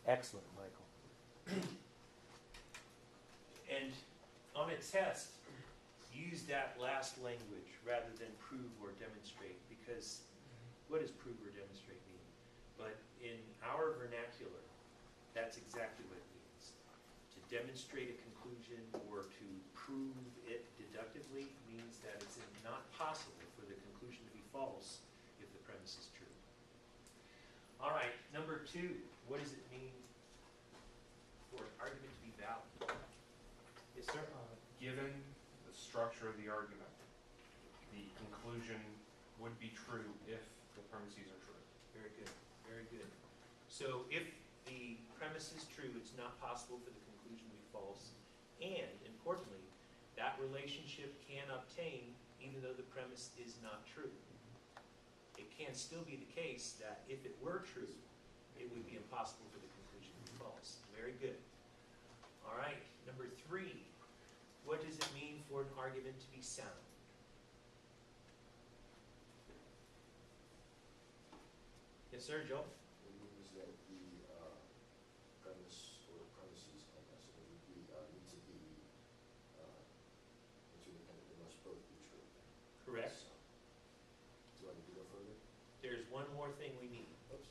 Excellent, Michael. And on a test, use that last language rather than prove or demonstrate, because what does prove or demonstrate mean? But in our vernacular, that's exactly what it means. To demonstrate a conclusion or to prove it deductively means that it's not possible for the conclusion to be false if the premise is true. All right, number 2, what does it mean for an argument to be valid? Yes, sir? Given the structure of the argument, the conclusion would be true if the premises are true. Very good, very good. So if the premise is true, it's not possible for the conclusion to be false. And importantly, that relationship can obtain even though the premise is not true. It can still be the case that if it were true, it would be impossible for the conclusion to be false. Very good. All right, number 3. What does it mean for an argument to be sound? Yes, sir, Joe? It means that the premise or the premises, I guess, need to be interdependent. They must both be true. Correct. So, do I need to go further? There's one more thing we need. Oops.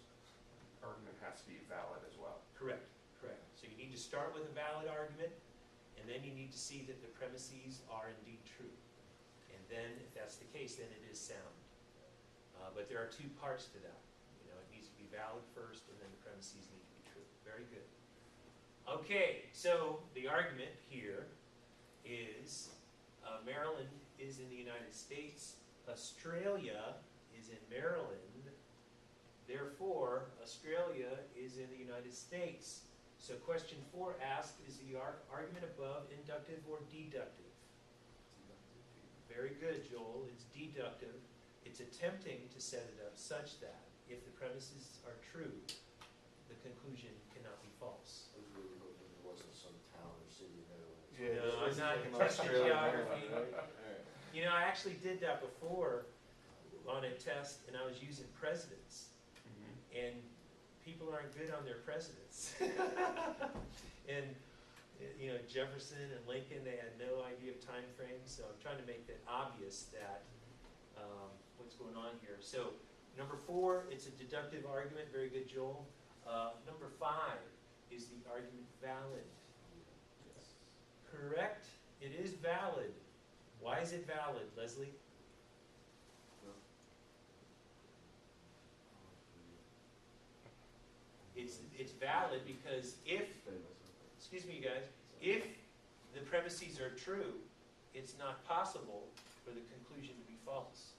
Argument has to be valid as well. Correct, correct. So you need to start with a valid argument, and then you need to see that the premises are indeed true. And then, if that's the case, then it is sound. But there are 2 parts to that. You know, it needs to be valid first, and then the premises need to be true. Very good. Okay, so the argument here is Maryland is in the United States, Australia is in Maryland, therefore Australia is in the United States. So question 4 asks, is the argument above inductive or deductive? Very good, Joel. It's deductive. It's attempting to set it up such that if the premises are true, the conclusion cannot be false. I was really hoping there wasn't some town or city in Maryland. Yeah, no, I'm not thinking testing Australia, geography. Maryland. You know, I actually did that before on a test, and I was using presidents. And people aren't good on their presidents. And, you know, Jefferson and Lincoln, they had no idea of time frames, so I'm trying to make that obvious that what's going on here. So, number 4, it's a deductive argument. Very good, Joel. Number 5, is the argument valid? Yes. Correct. It is valid. Why is it valid, Leslie? It's valid because if, excuse me guys, if the premises are true, it's not possible for the conclusion to be false.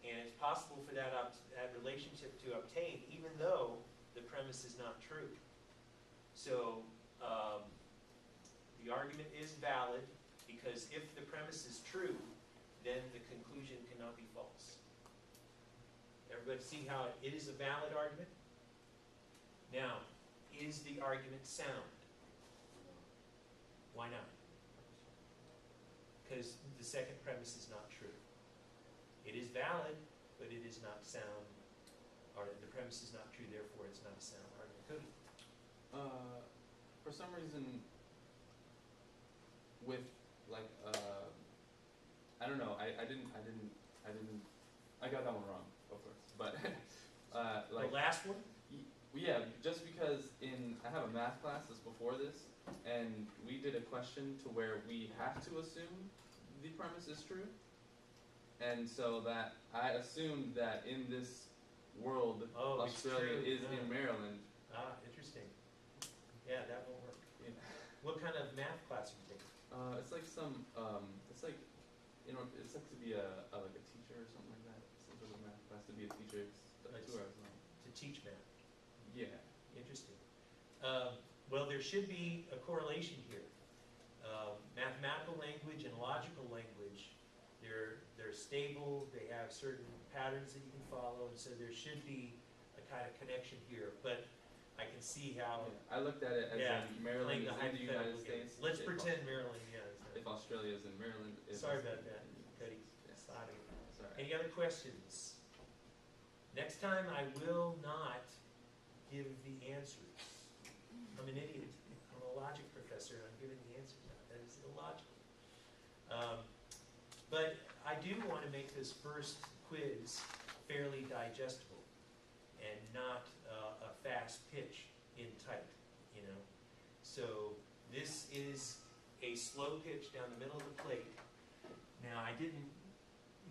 And it's possible for that relationship to obtain even though the premise is not true. So the argument is valid because if the premise is true, then the conclusion cannot be false. Everybody see how it is a valid argument? Now, is the argument sound? Why not? Because the second premise is not true. It is valid, but it is not sound, or the premise is not true, therefore it's not a sound argument. Cody? For some reason, with like I don't know, I got that one wrong, of course, but like the last one? Yeah, just because I have a math class that's before this, and we did a question to where we have to assume the premise is true, and so that I assumed that in this world, Australia is in Maryland. Ah, interesting. Yeah, that won't work. Yeah. What kind of math class are you taking? It's like some, it's like, you know, it's like to be like a teacher or something like that. Some sort of math class to be a teacher. It's like 2 hours long. To teach math. Yeah. Interesting. Well, there should be a correlation here. Mathematical language and logical language, they're stable, they have certain patterns that you can follow, and so there should be a kind of connection here. But I can see how... Yeah. I looked at it as in Maryland is in the United States. Let's pretend Maryland, yeah. If Australia is in Maryland... Sorry about that, Cody. Yeah. Sorry. Sorry. Any other questions? Next time I will not give the answers. I'm an idiot. I'm a logic professor, and I'm giving the answers out. That is illogical. But I do want to make this first quiz fairly digestible and not a fast pitch in type, you know. So this is a slow pitch down the middle of the plate. Now, I didn't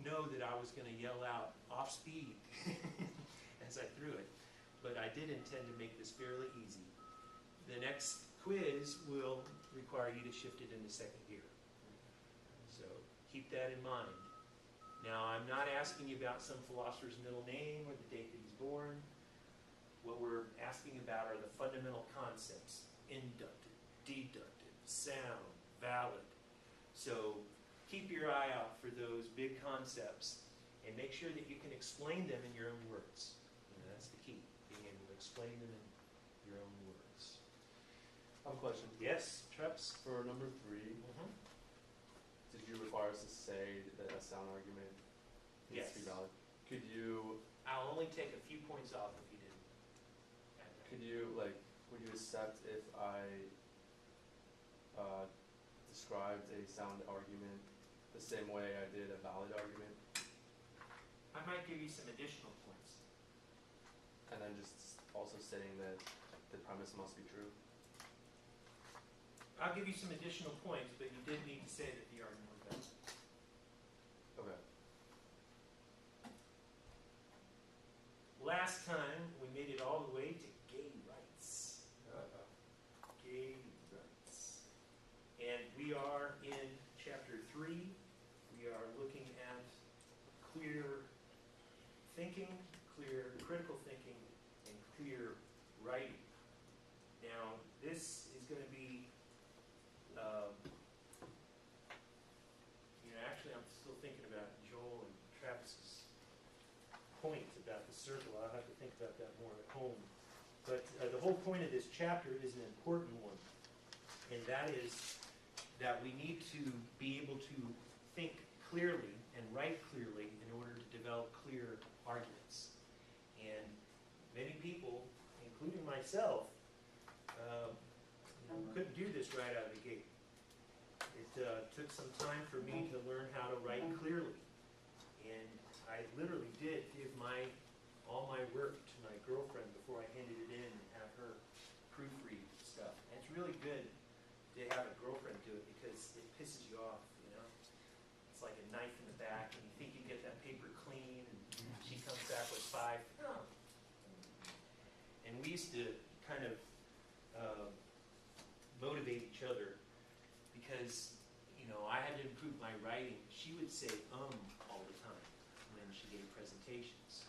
know that I was going to yell out off speed as I threw it, but I did intend to make this fairly easy. The next quiz will require you to shift it into second gear. So keep that in mind. Now, I'm not asking you about some philosopher's middle name or the date that he's born. What we're asking about are the fundamental concepts: inductive, deductive, sound, valid. So keep your eye out for those big concepts and make sure that you can explain them in your own words. You know, that's the key, being able to explain them in your own words. I have a question. Yes, Treps? For number 3, Mm-hmm. did you require us to say that a sound argument needs Yes. to be valid? Could you, I'll only take a few points off if you didn't add that. would you accept if I described a sound argument the same way I did a valid argument, I might give you some additional points. and then just also saying that the premise must be true? I'll give you some additional points, but you did need to say that the argument was valid. Okay. Last time, we made it all the way to gay rights. Gay rights. And we are in chapter 3. We are looking at clear thinking, clear critical thinking, and clear writing. Now, this is going to be, actually I'm still thinking about Joel and Travis's point about the circle. I'll have to think about that more at home. But the whole point of this chapter is an important one, and that is that we need to be able to think clearly and write clearly in order to develop clear arguments. And many people, including myself, couldn't do this right out of the gate. It took some time for me to learn how to write clearly. And I literally did give all my work to my girlfriend before I handed it in and have her proofread stuff. And it's really good to have a girlfriend do it because it pisses you off, you know? It's like a knife in the back, and you think you get that paper clean, and she comes back with 5. Oh. And we used to kind of motivate each other because, I had to improve my writing. She would say all the time when she gave presentations.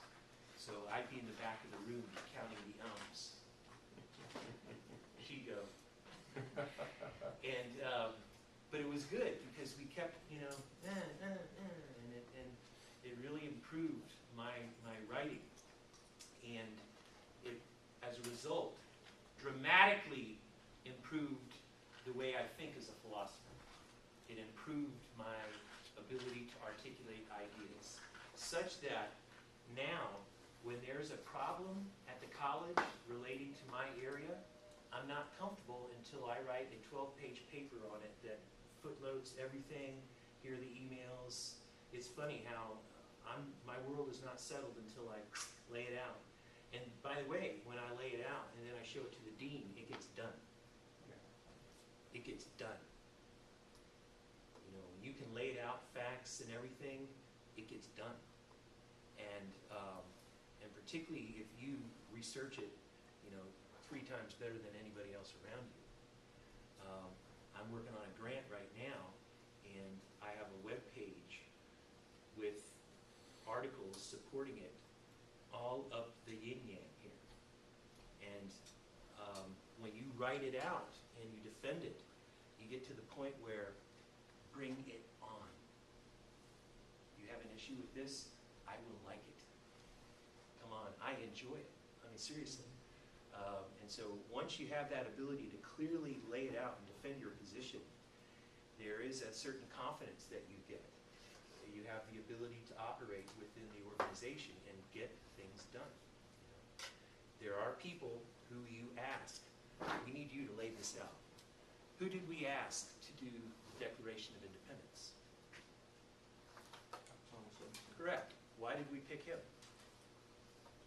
So I'd be in the back of the room counting the ums. She'd go. And, but it was good because we kept, and it really improved my writing. And it, as a result, dramatically improved the way I think as a philosopher. It improved my ability to articulate ideas, such that now, when there's a problem at the college relating to my area, I'm not comfortable until I write a 12-page paper on it that footnotes everything, here are the emails. It's funny how my world is not settled until I lay it out. And by the way, when I lay it out and then I show it to the dean, it gets done. It gets done. When you can lay it out, facts and everything, it gets done. And particularly if you research it, 3 times better than anybody else around you. I'm working on a grant right now, and I have a web page with articles supporting it, all up the yin-yang here. And when you write it out and you defend it, you get to the point where bring it on. You have an issue with this, I will like it. Come on, I enjoy it. I mean, seriously. And so once you have that ability to clearly lay it out and defend your position, there is a certain confidence that you get. You have the ability to operate within the organization and get things done. There are people who you ask, we need need you to lay this out. Who did we ask to do the Declaration of Independence? Correct. Why did we pick him?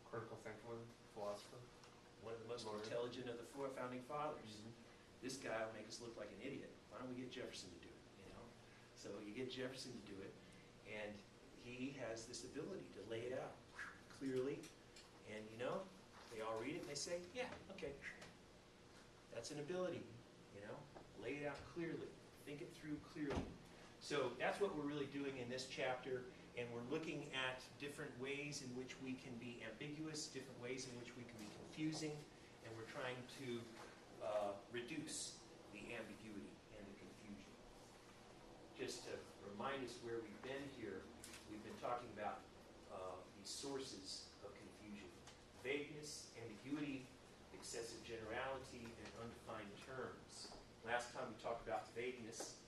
Critical thinker, philosopher. One of the most Lawyer. intelligent of the four founding fathers. This guy will make us look like an idiot. Why don't we get Jefferson to do it, you know? So you get Jefferson to do it, and he has this ability to lay it out clearly, and you know, they all read it and they say, yeah, okay. That's an ability, you know? Lay it out clearly, think it through clearly. So that's what we're really doing in this chapter, and we're looking at different ways in which we can be ambiguous, different ways in which we can be confusing, and we're trying to reduce the ambiguity and the confusion. Just to remind us where we've been here, we've been talking about these sources of confusion. Vagueness, ambiguity, excessive generality, and undefined terms. Last time we talked about vagueness,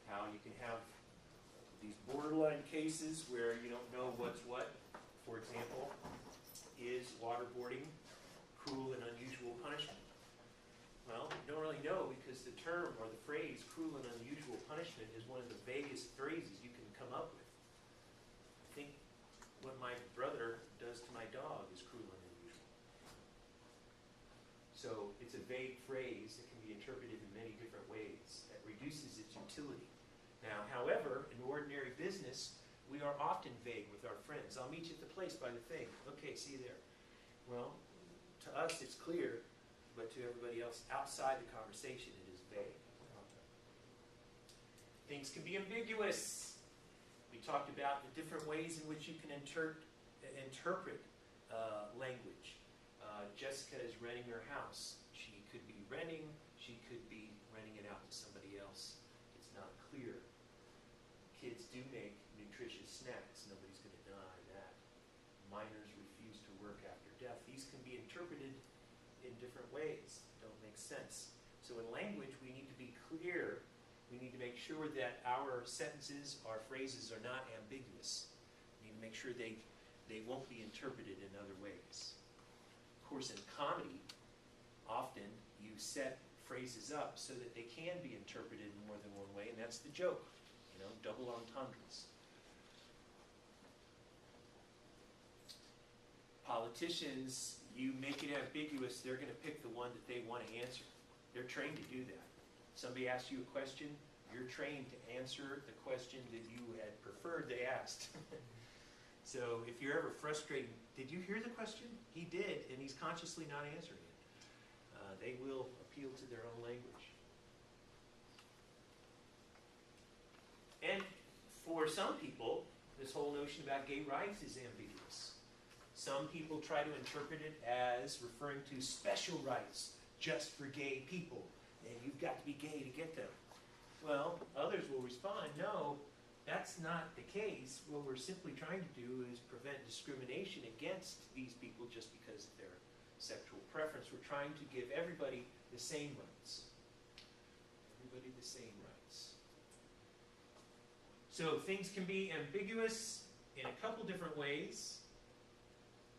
how you can have these borderline cases where you don't know what's what. For example, is waterboarding cruel and unusual punishment? Well, you don't really know because the term or the phrase cruel and unusual punishment is one of the vaguest phrases you can come up with. I think what my brother does to my dog is cruel and unusual. So it's a vague phrase that can be interpreted in many different ways that reduces its utility. Now, however, in ordinary business, we are often vague with our friends. I'll meet you at the place by the thing. Okay, see you there. Well, to us it's clear, but to everybody else outside the conversation it is vague. Things can be ambiguous. We talked about the different ways in which you can interpret language. Jessica is renting her house. She could be renting, she could be renting it out to somebody else. It's not clear. Kids do make nutritious snacks. Nobody's going to deny that. Minors refuse to work after death. These can be interpreted in different ways. Don't make sense. So in language, we need to be clear. We need to make sure that our sentences, our phrases are not ambiguous. We need to make sure they won't be interpreted in other ways. Of course, in comedy, often you set phrases up so that they can be interpreted in more than one way, and that's the joke. You know, double entendres. Politicians, you make it ambiguous, they're going to pick the one that they want to answer. They're trained to do that. Somebody asks you a question, you're trained to answer the question that you had preferred they asked. So if you're ever frustrated, did you hear the question? He did, and he's consciously not answering it. They will appeal to their own language. And for some people, this whole notion about gay rights is ambiguous. Some people try to interpret it as referring to special rights just for gay people, and you've got to be gay to get them. Well, others will respond, no, that's not the case. What we're simply trying to do is prevent discrimination against these people just because of their sexual preference. We're trying to give everybody the same rights. Everybody the same rights. So things can be ambiguous in a couple different ways.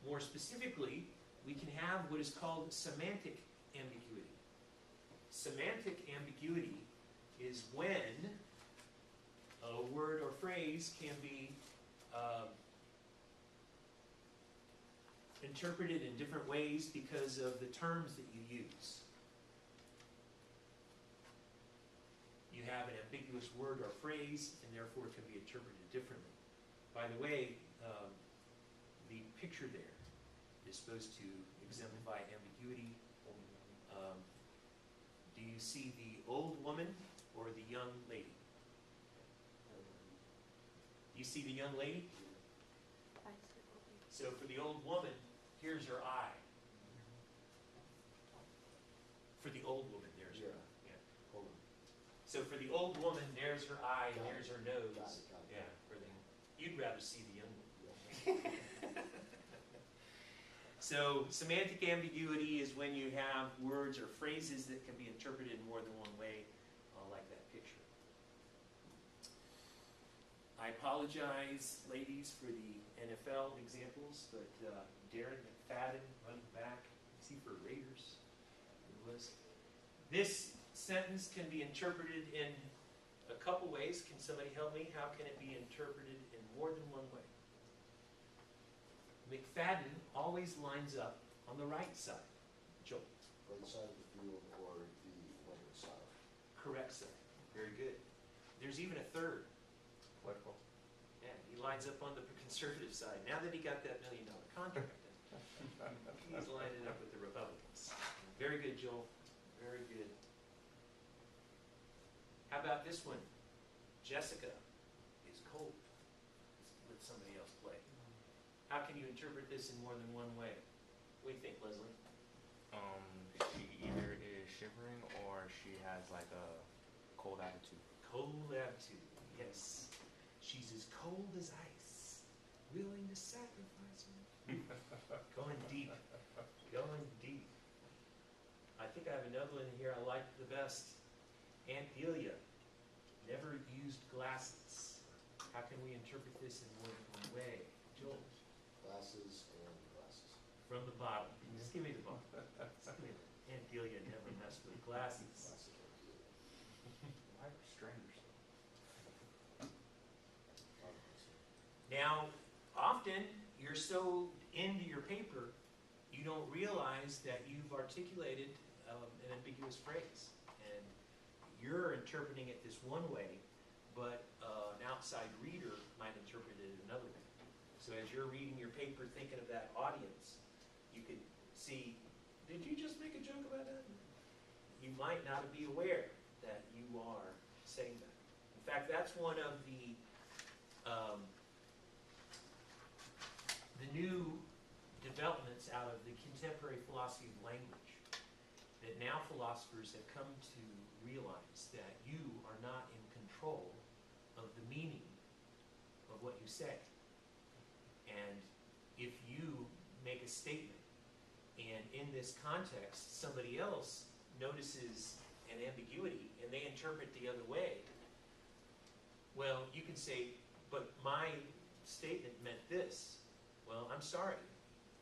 More specifically, we can have what is called semantic ambiguity. Semantic ambiguity is when a word or phrase can be interpreted in different ways because of the terms that you use. You have an ambiguous word or phrase, and therefore it can be interpreted differently. By the way, the picture there is supposed to exemplify ambiguity. Do you see the old woman or the young lady? You see the young lady? So for the old woman, here's her eye. For the old woman, there's her eye. Yeah, hold on. So for the old woman, there's her eye and there's her nose. Got it. Yeah, you'd rather see the young woman. So semantic ambiguity is when you have words or phrases that can be interpreted in more than one way, like that picture. I apologize, ladies, for the NFL examples, but Darren McFadden, running back, is he for Raiders? It was. This sentence can be interpreted in a couple ways. Can somebody help me? How can it be interpreted in more than one way? McFadden always lines up on the right side. Joel. Right side of the field or the windward side. Correct, sir. Very good. There's even a third. Political. Yeah, he lines up on the conservative side. Now that he got that $1 million contract, he's lining up with the Republicans. Very good, Joel. Very good. How about this one? Jessica is cold. Let's let somebody else play. How can you interpret this in more than one way? What do you think, Leslie? She either is shivering or she has like a cold attitude. Cold attitude, yes. She's as cold as ice, willing to sacrifice her. Going deep, going deep. I think I have another one here I like the best. Aunt Delia never used glasses. How can we interpret this in more than one way? Joel? Glasses and glasses. From the bottom. Just give me the bottom. Just give me the Aunt Delia never messed with glasses. Glasses and glasses. Why are strangers? Now, often you're so into your paper, you don't realize that you've articulated an ambiguous phrase. And you're interpreting it this one way, but an outside reader might interpret it another way. So as you're reading your paper thinking of that audience, you could see, did you just make a joke about that? You might not be aware that you are saying that. In fact, that's one of the new developments out of the contemporary philosophy of language, that now philosophers have come to realize that you are not in control of the meaning of what you say. And if you make a statement, and in this context, somebody else notices an ambiguity, and they interpret the other way, well, you can say, but my statement meant this. Well, I'm sorry.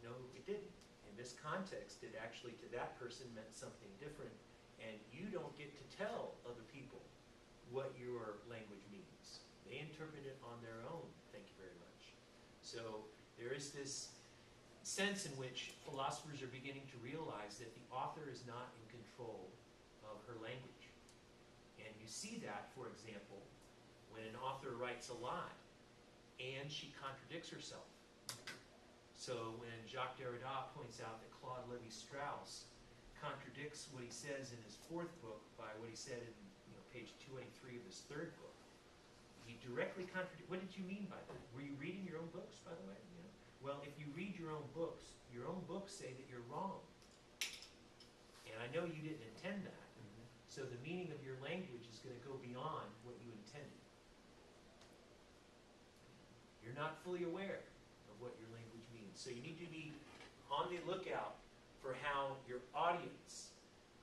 No, it didn't. In this context, it actually, to that person, meant something different, and you don't get to tell other people what your language means. They interpret it on their own. Thank you very much. So there is this sense in which philosophers are beginning to realize that the author is not in control of her language. And you see that, for example, when an author writes a lie and she contradicts herself. So when Jacques Derrida points out that Claude Lévi-Strauss contradicts what he says in his fourth book by what he said in page 223 of his third book, he directly contradicts. What did you mean by that? Were you reading your own books, by the way? Well, if you read your own books say that you're wrong. And I know you didn't intend that. So the meaning of your language is going to go beyond what you intended. You're not fully aware of what your language means. So you need to be on the lookout for how your audience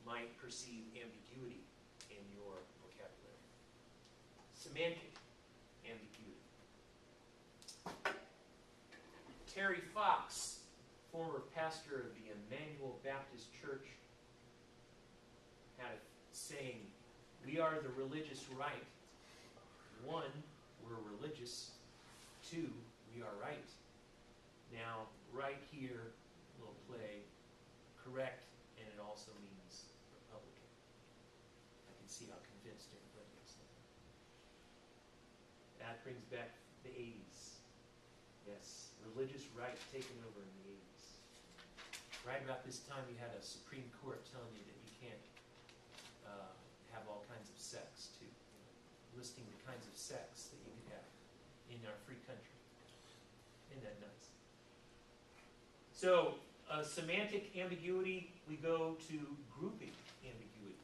might perceive ambiguity in your vocabulary. Semantic ambiguity. Terry Fox, former pastor of the Emmanuel Baptist Church, had a saying, "We are the religious right. 1, we're religious. 2, we are right." Now, right here, we'll play correct, and it also means Republican. I can see how convinced everybody is. That brings back the 80s. Yes, religious right taken over in the 80s. Right about this time, you had a Supreme Court telling you that you can't have all kinds of sex, too. Listing the kinds of sex that you could have in our free country. Isn't that nice? So, semantic ambiguity, we go to grouping ambiguity.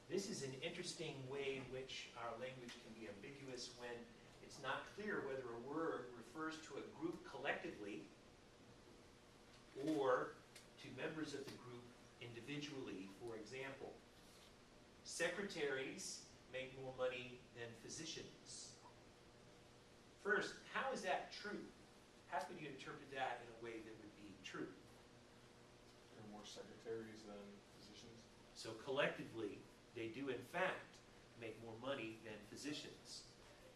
This is an interesting way in which our language can be ambiguous when it's not clear whether a word refers to a group collectively or to members of the group individually. For example, secretaries make more money than physicians. First, how is that true? How could you interpret that in a way that would be true? There are more secretaries than physicians. So collectively, they do in fact make more money than physicians.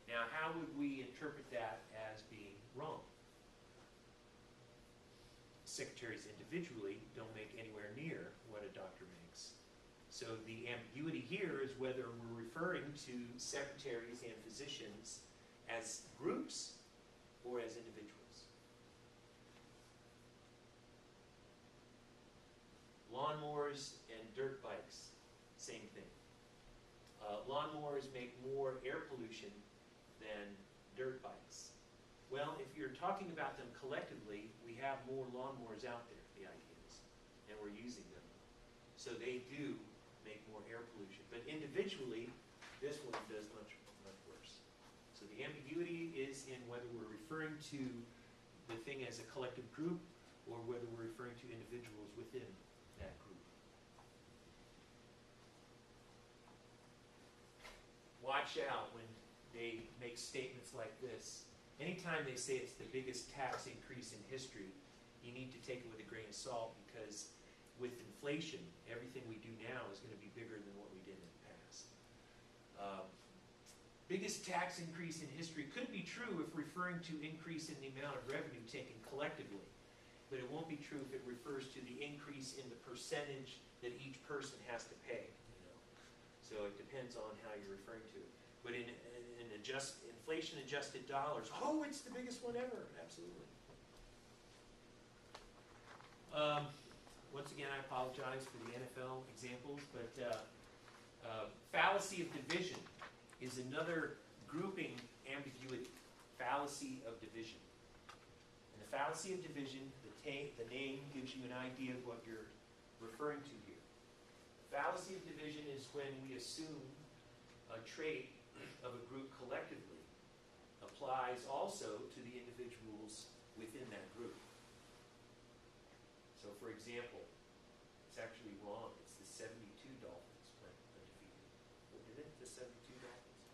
Now, how would we interpret that as being wrong? Secretaries individually don't make anywhere near what a doctor makes. So the ambiguity here is whether we're referring to secretaries and physicians as groups or as individuals. Lawnmowers and dirt bikes, same thing. Lawnmowers make more air pollution than dirt bikes. Well, if you're talking about them collectively, we have more lawnmowers out there, the idea is, and we're using them. So they do make more air pollution. But individually, this one does much, much worse. So the ambiguity is in whether we're referring to the thing as a collective group or whether we're referring to individuals within that group. Watch out when they make statements like this. Anytime they say it's the biggest tax increase in history, you need to take it with a grain of salt, because with inflation, everything we do now is going to be bigger than what we did in the past. Biggest tax increase in history could be true if referring to increase in the amount of revenue taken collectively, but it won't be true if it refers to the increase in the percentage that each person has to pay. So it depends on how you're referring to it. But in inflation-adjusted dollars, oh, it's the biggest one ever, absolutely. Once again, I apologize for the NFL examples, but fallacy of division is another grouping ambiguity. Fallacy of division. And the fallacy of division, the name gives you an idea of what you're referring to here. Fallacy of division is when we assume a trait of a group collectively applies also to the individuals within that group. So for example, it's actually wrong. It's the 72 Dolphins went undefeated. What did it? The 72 Dolphins?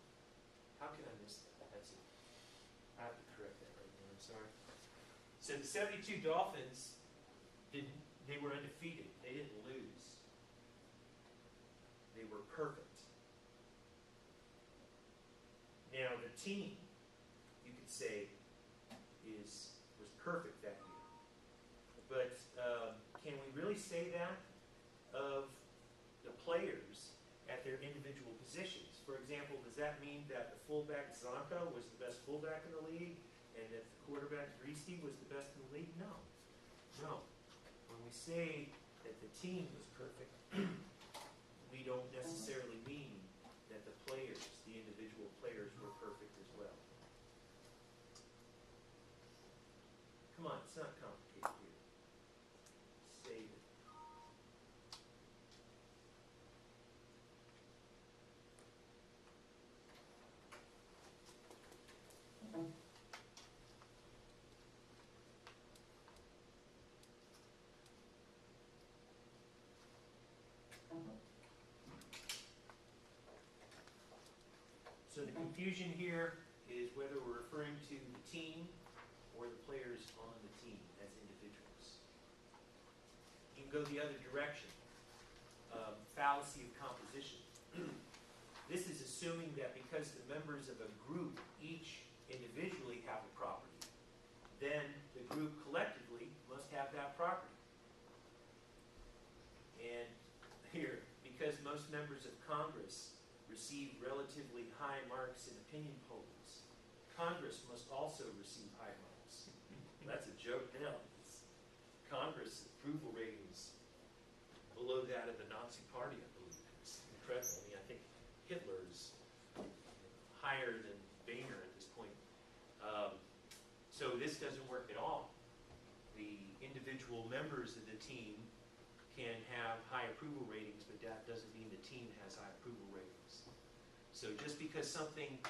How can I miss that? I have to correct that right now. I'm sorry. So the 72 Dolphins, they were undefeated. They didn't lose. They were perfect. Now the team, you could say, was perfect that year. But can we really say that of the players at their individual positions? For example, does that mean that the fullback Zonka was the best fullback in the league, and that the quarterback Reese was the best in the league? No. No. When we say that the team was perfect, we don't necessarily mean that the players, the individual players, were perfect as well. Come on, it's not complicated here. Save it. So the confusion here is whether we're referring to the team or the players on the team as individuals. You can go the other direction. Fallacy of composition. This is assuming that because the members of a group each individually have a property, then the group collectively must have that property. And here, because most members of Congress receive relatively high marks in opinion polls, Congress must also receive high marks. That's a joke now. Congress approval ratings below that of the Nazi Party, I believe. It's incredible. I mean, I think Hitler's higher than Boehner at this point. So this doesn't work at all. The individual members of the team can have high approval ratings, but that doesn't mean the team has high approval ratings. So just because something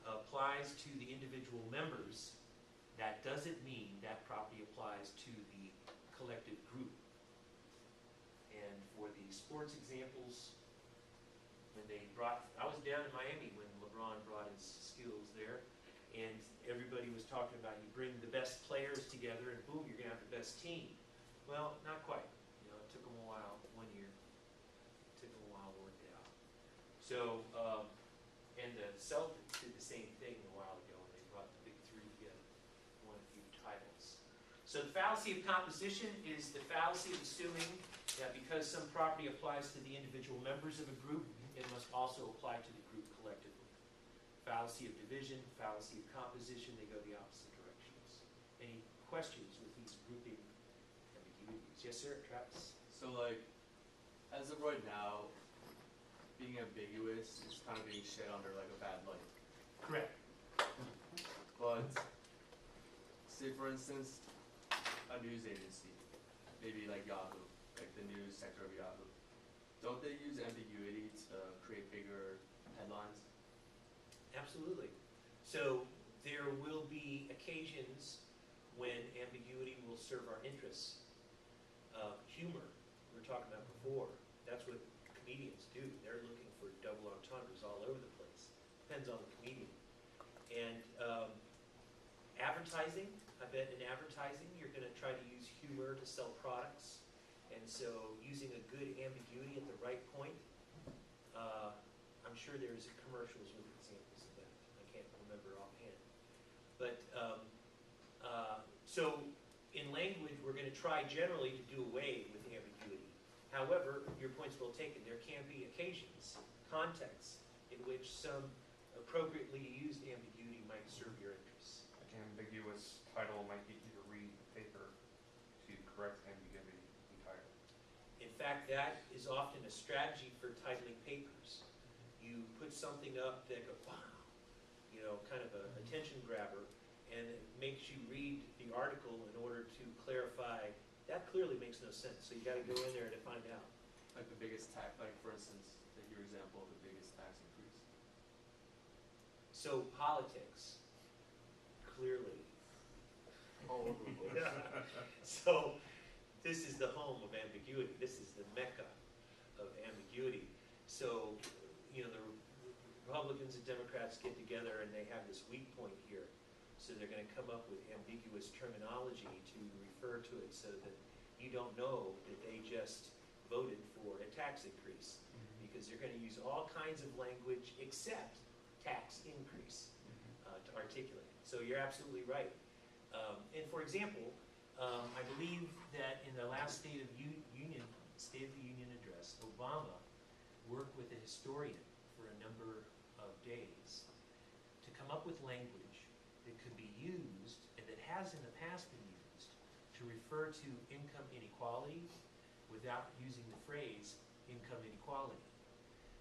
applies to the individual members, that doesn't mean that property applies to the collective group. And for the sports examples, when I was down in Miami when LeBron brought his skills there, and everybody was talking about you bring the best players together and boom, you're going to have the best team. Well, not quite. It took them a while, 1 year. It took them a So, and the Celtics did the same thing a while ago when they brought the big three together, won a few titles. So the fallacy of composition is the fallacy of assuming that because some property applies to the individual members of a group, it must also apply to the group collectively. Fallacy of division, fallacy of composition, they go the opposite directions. Any questions with these grouping ambiguities? Yes, sir, Travis? So like, as of right now, being ambiguous is kind of being shed under like a bad light. Correct. But say for instance, a news agency, maybe like Yahoo, like the news sector of Yahoo, don't they use ambiguity to create bigger headlines? Absolutely. So there will be occasions when ambiguity will serve our interests. Humor, we were talking about before, that's what comedians do. They're looking for double entendres all over the place. Depends on the comedian. And advertising, I bet in advertising you're going to try to use humor to sell products. And so using a good ambiguity at the right point, I'm sure there's commercials with examples of that. I can't remember offhand. But so in language, we're going to try generally to do away with ambiguity. However, your point's well taken. There can be occasions, contexts, in which some appropriately used ambiguity might serve your interests. Like an ambiguous title might get you to read the paper to correct ambiguity entirely. In fact, that is often a strategy for titling papers. You put something up that goes, wow, you know, kind of an attention grabber, and it makes you read the article in order to clarify, that clearly makes no sense. So you got to go in there to find out. Like the biggest tax, like for instance, take your example of the biggest tax increase. So politics, clearly. All over the place. So this is the home of ambiguity. This is the mecca of ambiguity. So, you know, the Republicans and Democrats get together and they have this weak point here. So they're going to come up with ambiguous terminology to refer to it so that you don't know that they just voted for a tax increase. Because they're going to use all kinds of language except tax increase to articulate. So you're absolutely right. And for example, I believe that in the last State of the Union address, Obama worked with a historian for a number of days to come up with language that could be used, and that has in the past been used, to refer to income inequality without using the phrase income inequality.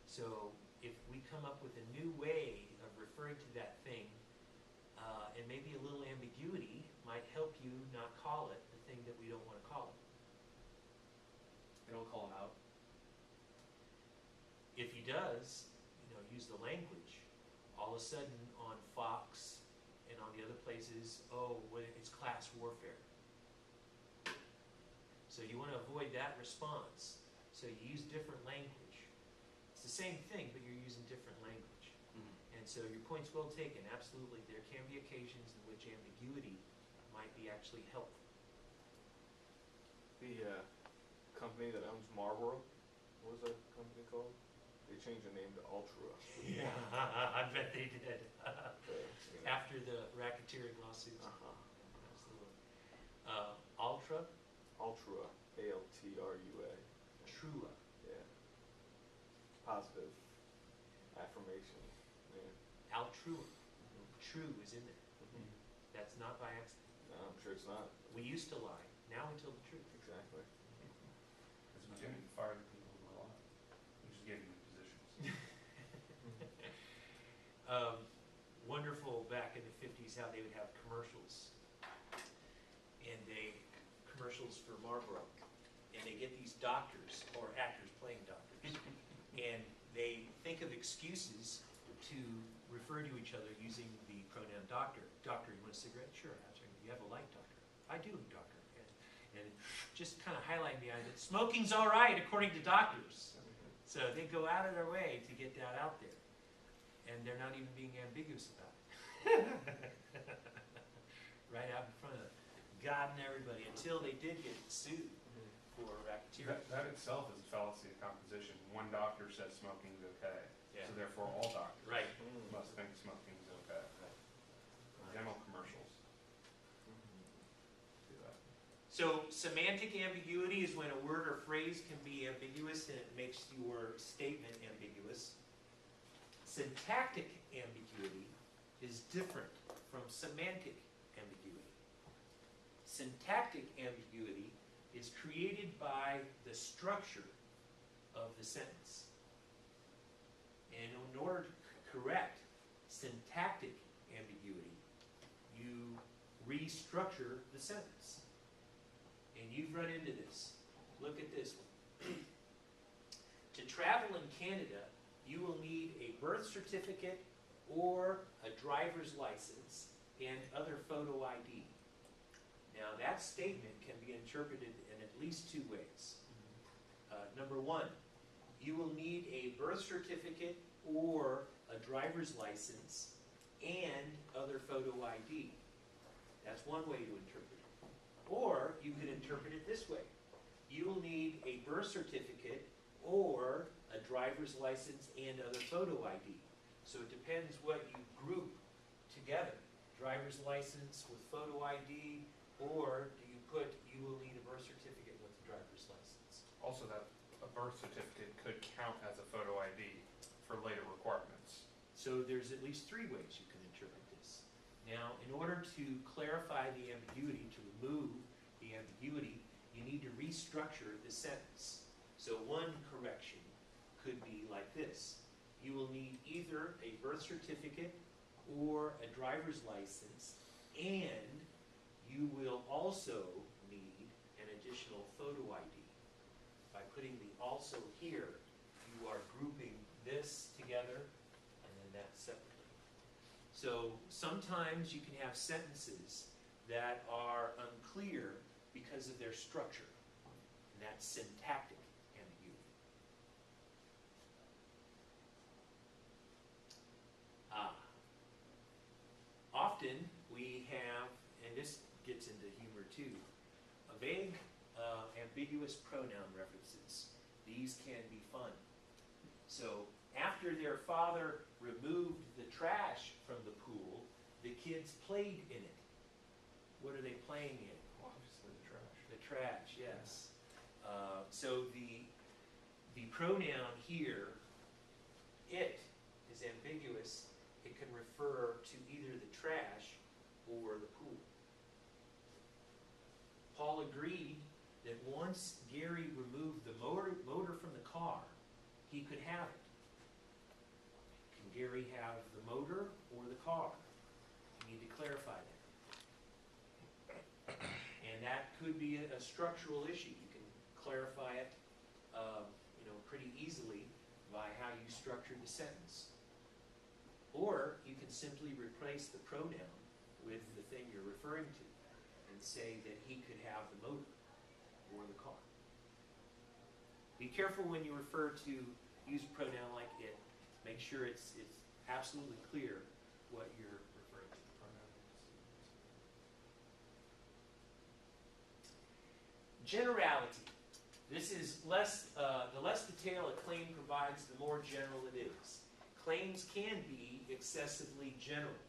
So if we come up with a new way of referring to that thing, and maybe a little ambiguity might help you not call it the thing that we don't want to call it. They don't call them out. If he does, you know, use the language, all of a sudden on Fox and on the other places, oh, well, it's class warfare. So you want to avoid that response. So you use different language. It's the same thing, but you're using different language. And so your point's well taken. Absolutely, there can be occasions in which ambiguity might be actually helpful. The company that owns Marlboro, what was that company called? They changed the name to Ultra. Yeah, I bet they did. You know. After the racketeering lawsuits. Absolutely. Ultra, Ultra, A-L-T-R-U-A. Trua. Yeah. Positive affirmation. Yeah. Altrua. True is in there. That's not by accident. No, I'm sure it's not. We used to lie. Now we tell the truth. Exactly. Because we didn't fire the people who were alive. We just gave them the positions. Wonderful back in the 50s how they would have commercials. And commercials for Marlboro. And they get these doctors, or actors playing doctors. And they think of excuses to refer to each other using the pronoun doctor. Doctor, you want a cigarette? Sure, absolutely. You have a light, doctor. I do, doctor. And just kind of highlighting the idea that smoking's all right according to doctors. So they go out of their way to get that out there. And they're not even being ambiguous about it. Right out in front of God and everybody, until they did get sued for racketeering. That itself is a fallacy of composition. One doctor says smoking's okay. Yeah. So therefore, all doctors Right. must think smoking is okay. Dental commercials do that. So semantic ambiguity is when a word or phrase can be ambiguous and it makes your statement ambiguous. Syntactic ambiguity is different from semantic ambiguity. Syntactic ambiguity is created by the structure of the sentence. And in order to correct syntactic ambiguity, you restructure the sentence. And you've run into this. Look at this one. To travel in Canada, you will need a birth certificate or a driver's license and other photo ID. Now that statement can be interpreted in at least two ways. Number one, you will need a birth certificate or a driver's license and other photo ID. That's one way to interpret it. Or you could interpret it this way. You will need a birth certificate or a driver's license and other photo ID. So it depends what you group together. Driver's license with photo ID, or do you put you will need a birth certificate with a driver's license? Also, that a birth certificate could count as a photo ID for later requirements. So there's at least three ways you can interpret this. Now, in order to clarify the ambiguity, to remove the ambiguity, you need to restructure the sentence. So one correction could be like this. You will need either a birth certificate or a driver's license, and you will also need an additional photo ID. By putting the also here, you are grouping this together and then that separately. So sometimes you can have sentences that are unclear because of their structure, and that's syntactic ambiguity. Often we have, and this gets into humor too, a vague, ambiguous pronoun references. These can be fun. So after their father removed the trash from the pool, the kids played in it. What are they playing in? Obviously, the trash. The trash, yes. So the pronoun here, it, is ambiguous. It can refer to either the trash or the pool. Paul agreed that once Gary removed the motor from the car, he could have it. Can Gary have the motor or the car? You need to clarify that. And that could be a structural issue. You can clarify it pretty easily by how you structure the sentence. Or you can simply replace the pronoun with the thing you're referring to and say that he could have the motor or the car. Be careful when you refer to use a pronoun like it. Make sure it's absolutely clear what you're referring to. Generality. This is the less detail a claim provides, the more general it is. Claims can be excessively general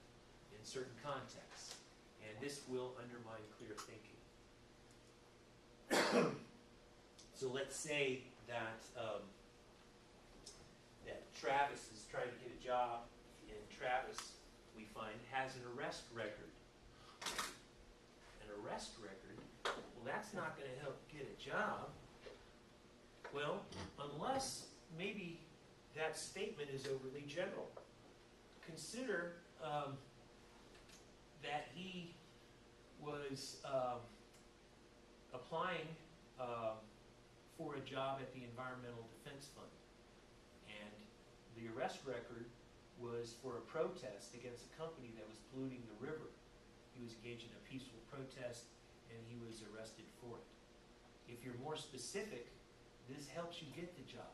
in certain contexts, and this will undermine clear thinking. So let's say that that Travis is trying to get a job, and Travis, we find, has an arrest record. An arrest record? Well, that's not going to help get a job. Well, unless maybe that statement is overly general. Consider that he was applying for a job at the Environmental Defense Fund, and the arrest record was for a protest against a company that was polluting the river. He was engaged in a peaceful protest, and he was arrested for it. If you're more specific, this helps you get the job.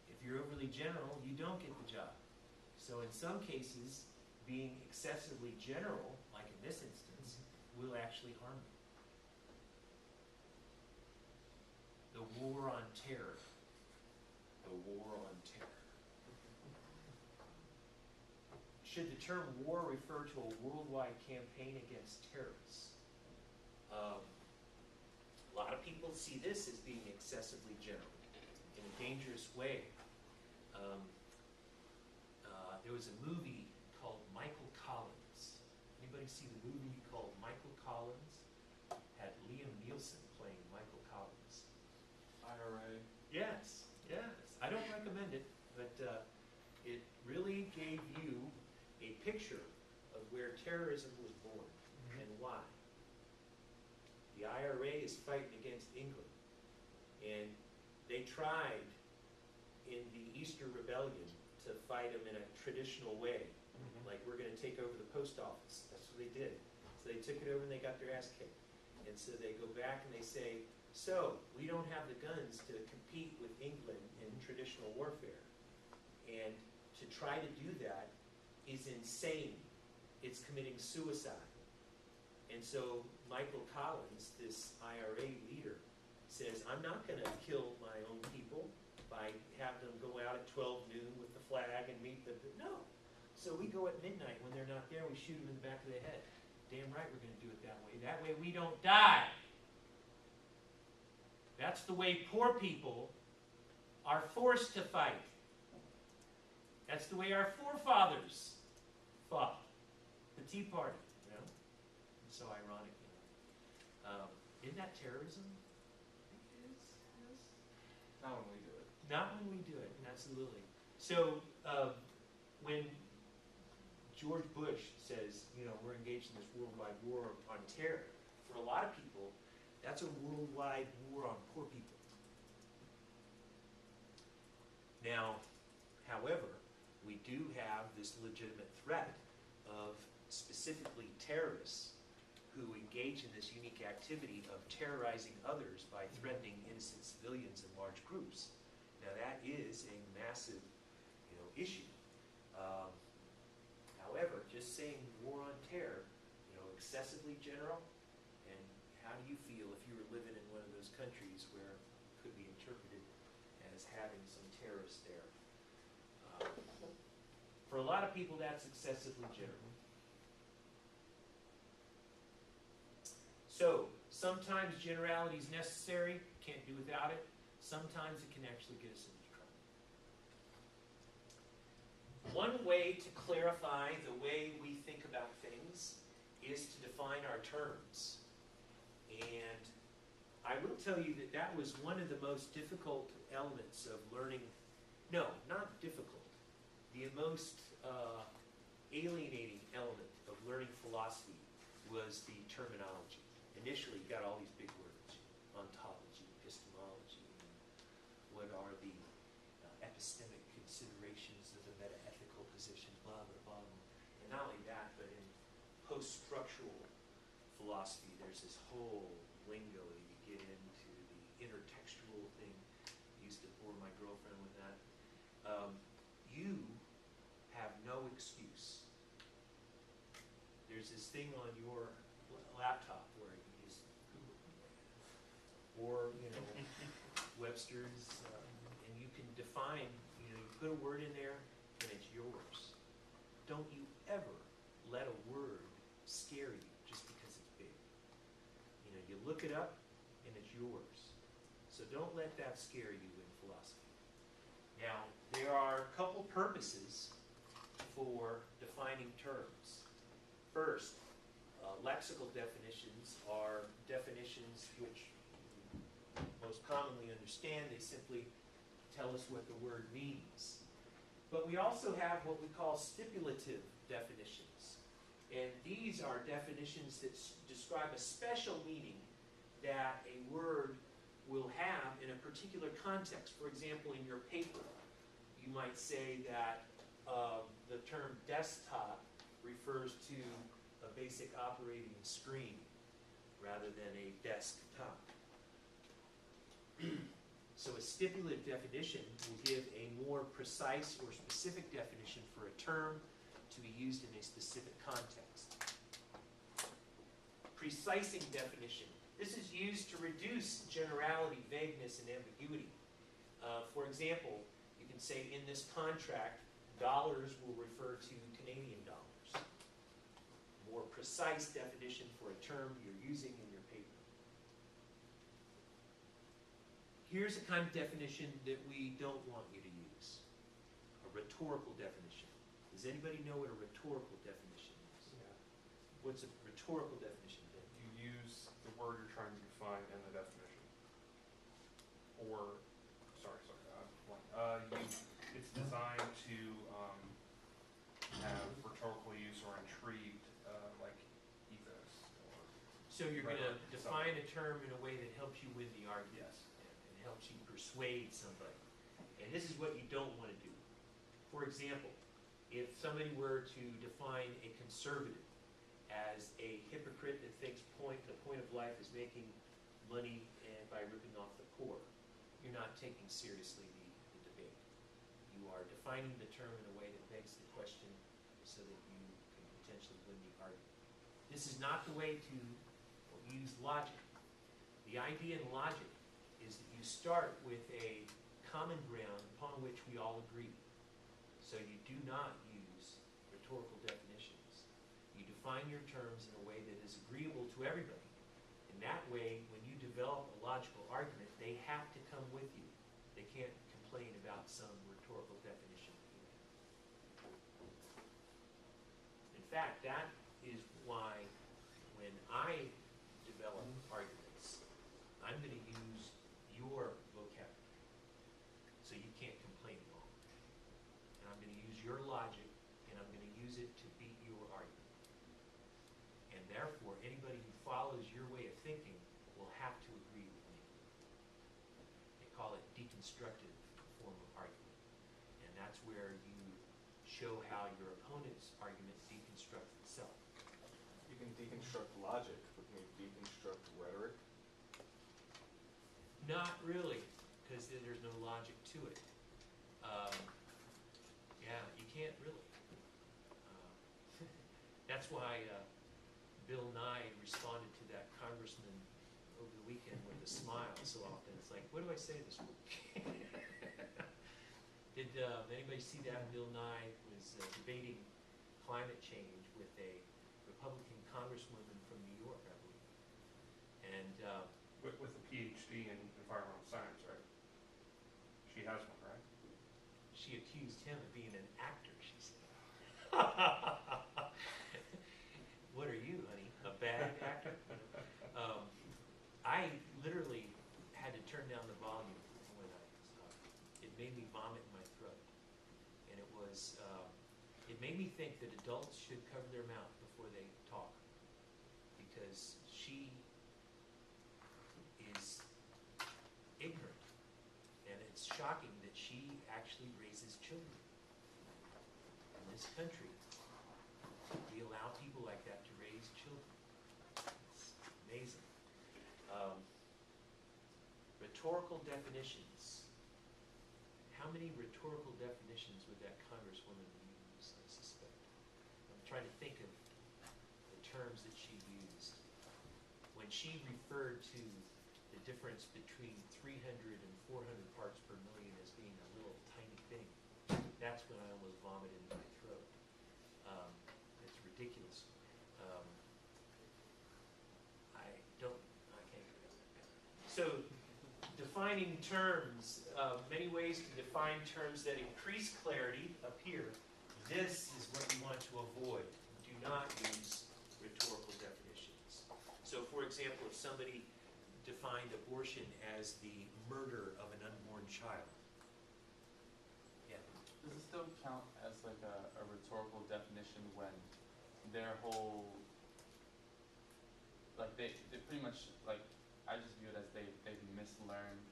If you're overly general, you don't get the job. So in some cases, being excessively general, like in this instance, will actually harm you. The war on terror. The war on terror. Should the term war refer to a worldwide campaign against terrorists? A lot of people see this as being excessively general in a dangerous way. There was a movie called Michael Collins. Anybody see the movie called Michael Collins? Had Liam Neeson playing Michael Collins. IRA. Yes, yes. I don't recommend it, but it really gave you a picture of where terrorism was born and why. The IRA is fighting against England, and they tried in the Easter Rebellion to fight them in a traditional way, like we're going to take over the post office. That's what they did. So they took it over and they got their ass kicked. And so they go back and they say, so we don't have the guns to compete with England in traditional warfare. And to try to do that is insane. It's committing suicide. And so Michael Collins, this IRA leader, says, I'm not going to kill my own people by having them go out at 12 noon with the flag and meet the... No. So we go at midnight when they're not there, we shoot them in the back of the head. Damn right we're going to do it that way. That way we don't die. That's the way poor people are forced to fight. That's the way our forefathers fought. The Tea Party, you know? It's so ironic, you know. Isn't that terrorism? I think it is. Yes. Not when we do it. Not when we do it, absolutely. So when George Bush says, you know, we're engaged in this worldwide war on terror, for a lot of people, that's a worldwide war on poor people. Now, however, we do have this legitimate threat of specifically terrorists who engage in this unique activity of terrorizing others by threatening innocent civilians in large groups. Now that is a massive, you know, issue. However, just saying war on terror, you know, excessively general, and how do you feel if you were living in one of those countries where it could be interpreted as having some terrorists there? For a lot of people, that's excessively general. So, sometimes generality is necessary, can't do without it. Sometimes it can actually get us into trouble. One way to clarify the way we think about things is to define our terms. And I will tell you that that was one of the most difficult elements of learning. No, not difficult. The most alienating element of learning philosophy was the terminology. Initially, you got all these big words: ontology, epistemology, what are the epistemic considerations of the meta-ethical position, blah, blah, blah. And not only that, but in post-structural philosophy, there's this whole lingo that you get into, the intertextual thing. I used to bore my girlfriend with that. You have no excuse. There's this thing on your laptop where you just Google, or, you know, Webster's, and you can define, you know, you put a word in there and it's yours. Don't you ever let a word scare you just because it's big. You know, you look it up and it's yours. So don't let that scare you in philosophy. Now, there are a couple purposes for defining terms. First, lexical definitions are definitions which most commonly understand. They simply tell us what the word means. But we also have what we call stipulative definitions. And these are definitions that describe a special meaning that a word will have in a particular context. For example, in your paper, you might say that the term desktop refers to a basic operating screen rather than a desktop. So a stipulative definition will give a more precise or specific definition for a term to be used in a specific context. Precising definition. This is used to reduce generality, vagueness, and ambiguity. For example, can say in this contract, dollars will refer to Canadian dollars. More precise definition for a term you're using in your paper. Here's a kind of definition that we don't want you to use. A rhetorical definition. Does anybody know what a rhetorical definition is? Yeah. What's a rhetorical definition, Ben? You use the word you're trying to define in the definition. Or, it's designed to have rhetorical use or intrigued, like ethos. Or So you're going to Rhetoric, define a term in a way that helps you win the argument. Yes. And helps you persuade somebody. And this is what you don't want to do. For example, if somebody were to define a conservative as a hypocrite that thinks the point of life is making money by ripping off the poor, you're not taking seriously the debate. You are defining the term in a way that begs the question so that you can potentially win the argument. This is not the way to use logic. The idea in logic is that you start with a common ground upon which we all agree. So you do not use rhetorical definitions. You define your terms in a way that is agreeable to everybody. And that way, when you develop a logical argument, they have to come with you. They can't complain about some rhetorical definition that you have. In fact, that is why when I develop arguments, I'm going to use your vocabulary. So you can't complain at all. And I'm going to use your logic, and I'm going to use it to beat your argument. And therefore, anybody who follows your way of thinking will have to agree with me. They call it deconstructive form of argument. And that's where you show how your opponent's argument deconstructs itself. You can deconstruct logic, but can you deconstruct rhetoric? Not really, because there's no logic to it. Yeah, you can't really. That's why Bill Nye responded to that congressman over the weekend with a smile so often. It's like, what do I say this week? Did anybody see that? Bill Nye was debating climate change with a Republican congresswoman from New York, I believe. And with a PhD in environmental science, right? She has one, right? she accused him of being an actor, she said. What are you, honey? A bad actor? I literally had to turn down the volume when it made me vomit in my throat. And it was, it made me think that adults should cover their mouth before they talk. Because she is ignorant. And it's shocking that she actually raises children. In this country, we allow people like that to raise children. It's amazing. Rhetorical definitions. How many rhetorical definitions would that congresswoman use, I suspect? I'm trying to think of the terms that she used. When she referred to the difference between 300 and 400 parts per million as being a little tiny thing, that's when I almost vomited in my throat. It's ridiculous. I can't get that. So, defining terms, many ways to define terms that increase clarity up here. This is what you want to avoid. Do not use rhetorical definitions. So, for example, if somebody defined abortion as the murder of an unborn child. Yeah. Does it still count as like a rhetorical definition when their whole, like they pretty much, like, I just view it as they've mislearned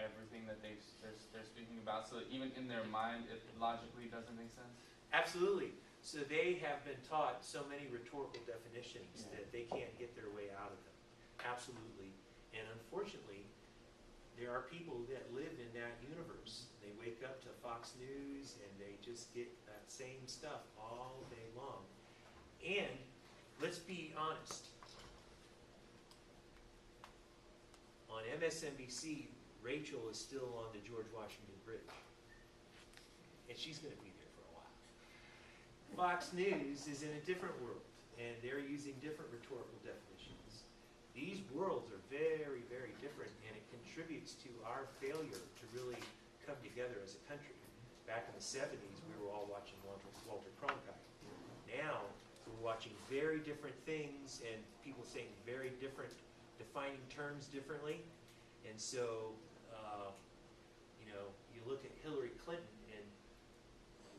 everything that they're speaking about, so even in their mind it logically doesn't make sense? Absolutely. So they have been taught so many rhetorical definitions that they can't get their way out of them. Absolutely. And unfortunately, there are people that live in that universe. They wake up to Fox News and they just get that same stuff all day long. And let's be honest. On MSNBC, Rachel is still on the George Washington Bridge. and she's gonna be there for a while. Fox News is in a different world, and they're using different rhetorical definitions. These worlds are very, very different, and it contributes to our failure to really come together as a country. Back in the 70s, we were all watching Walter Cronkite. Now, we're watching very different things, and people saying very different, defining terms differently. And so, you look at Hillary Clinton, and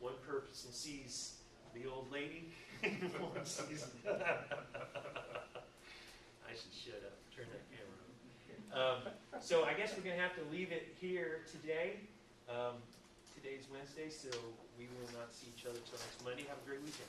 one person sees the old lady, and one sees... I should shut up, turn that camera on. So I guess we're going to have to leave it here today. Today's Wednesday, so we will not see each other till next Monday. Have a great weekend.